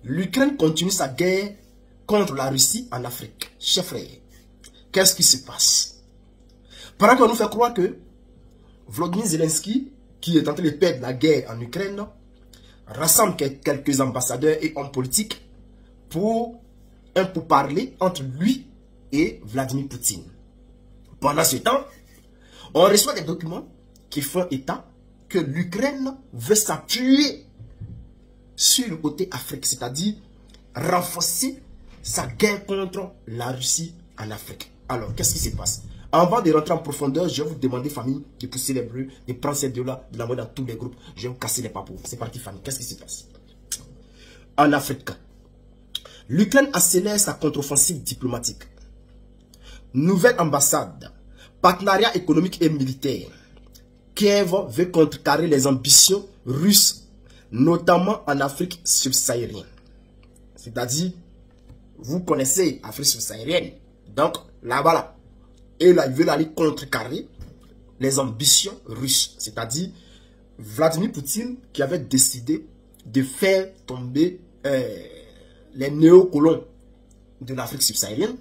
l'Ukraine continue sa guerre contre la Russie en Afrique. Chers frères, qu'est-ce qui se passe? Pendant qu'on nous fait croire que Volodymyr Zelensky, qui est en train de perdre la guerre en Ukraine, rassemble quelques ambassadeurs et hommes politiques pour un pourparler entre lui et Vladimir Poutine. Pendant ce temps, on reçoit des documents qui font état que l'Ukraine veut s'appuyer sur le côté Afrique, c'est-à-dire renforcer sa guerre contre la Russie en Afrique. Alors, qu'est-ce qui se passe? Avant de rentrer en profondeur, je vais vous demander, famille, de pousser les bleus, de prendre ces deux-là, de l'envoyer dans tous les groupes. Je vais vous casser les papous. C'est parti, famille. Qu'est-ce qui se passe? En Afrique, l'Ukraine accélère sa contre-offensive diplomatique. Nouvelle ambassade, partenariat économique et militaire. Kiev veut contrecarrer les ambitions russes, notamment en Afrique subsaharienne. C'est-à-dire, vous connaissez l'Afrique subsaharienne. Donc, là-bas, là. Et là, ils veulent aller contrecarrer les ambitions russes. C'est-à-dire, Vladimir Poutine qui avait décidé de faire tomber les néocolons de l'Afrique subsaharienne.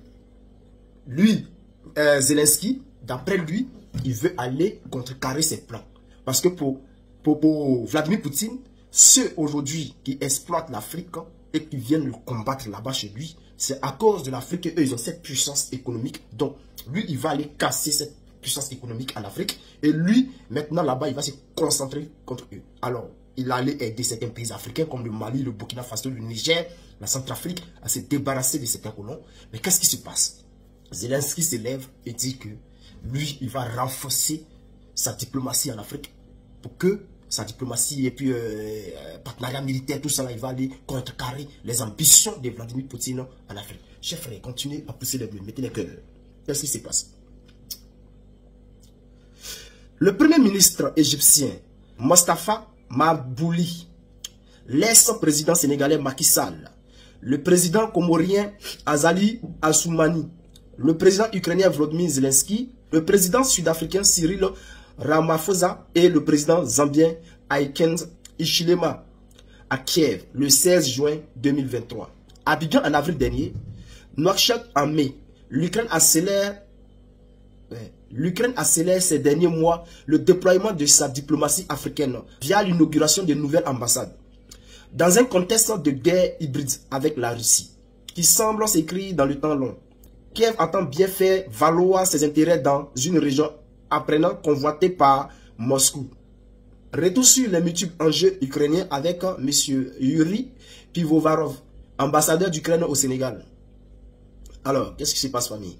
Lui, Zelensky, d'après lui, il veut aller contrecarrer ses plans. Parce que pour Vladimir Poutine, ceux aujourd'hui qui exploitent l'Afrique et qui viennent le combattre là-bas chez lui, c'est à cause de l'Afrique qu'eux, ils ont cette puissance économique. Donc, lui, il va aller casser cette puissance économique en Afrique. Et lui, maintenant, là-bas, il va se concentrer contre eux. Alors, il allait aider certains pays africains comme le Mali, le Burkina Faso, le Niger, la Centrafrique, à se débarrasser de certains colons. Mais qu'est-ce qui se passe? Zelensky se lève et dit que lui, il va renforcer sa diplomatie en Afrique pour que sa diplomatie et puis partenariat militaire, tout ça, là, il va aller contrecarrer les ambitions de Vladimir Poutine en Afrique. Chers frères, continuez à pousser les bleus, mettez les cœurs. Qu'est-ce qui se passe? Le premier ministre égyptien, Mostafa Mabouli, l'ex-président sénégalais Macky Sall, le président comorien Azali Assoumani, le président ukrainien Volodymyr Zelensky, le président sud-africain Cyril Ramaphosa et le président zambien Hakainde Hichilema à Kiev le 16 juin 2023. À Abidjan en avril dernier, Nouakchott en mai, l'Ukraine accélère ces derniers mois le déploiement de sa diplomatie africaine via l'inauguration de nouvelles ambassades. Dans un contexte de guerre hybride avec la Russie, qui semble s'écrire dans le temps long, Kiev entend bien faire valoir ses intérêts dans une région apprenant convoitée par Moscou. Retour sur les multiples enjeux ukrainiens avec M. Yuri Pivovarov, ambassadeur d'Ukraine au Sénégal. Alors, qu'est-ce qui se passe, famille?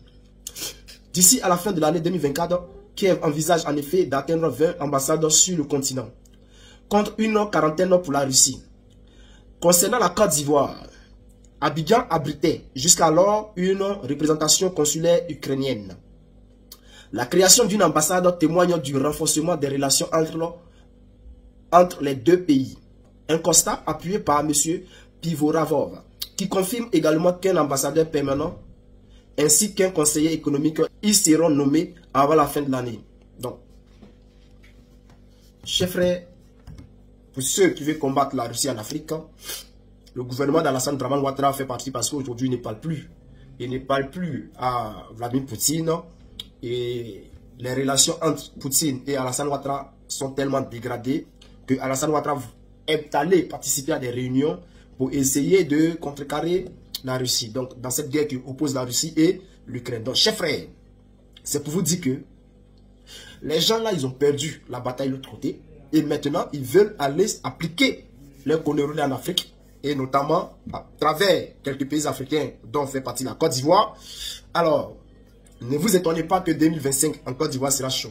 D'ici à la fin de l'année 2024, Kiev envisage en effet d'atteindre 20 ambassadeurs sur le continent, contre une quarantaine pour la Russie. Concernant la Côte d'Ivoire, Abidjan abritait jusqu'alors une représentation consulaire ukrainienne. La création d'une ambassade témoigne du renforcement des relations entre les deux pays. Un constat appuyé par M. Pivovarov, qui confirme également qu'un ambassadeur permanent ainsi qu'un conseiller économique, ils seront nommés avant la fin de l'année. Donc, chers frères, pour ceux qui veulent combattre la Russie en Afrique, le gouvernement d'Alassane Draman Ouattara fait partie parce qu'aujourd'hui, il ne parle plus. Il ne parle plus à Vladimir Poutine. Et les relations entre Poutine et Alassane Ouattara sont tellement dégradées que Alassane Ouattara est allé participer à des réunions pour essayer de contrecarrer la Russie. Donc, dans cette guerre qui oppose la Russie et l'Ukraine. Donc, chers frères, c'est pour vous dire que les gens là, ils ont perdu la bataille de l'autre côté. Et maintenant, ils veulent aller appliquer leur conneries en Afrique. Et notamment à travers quelques pays africains dont fait partie la Côte d'Ivoire. Alors, ne vous étonnez pas que 2025 en Côte d'Ivoire sera chaud.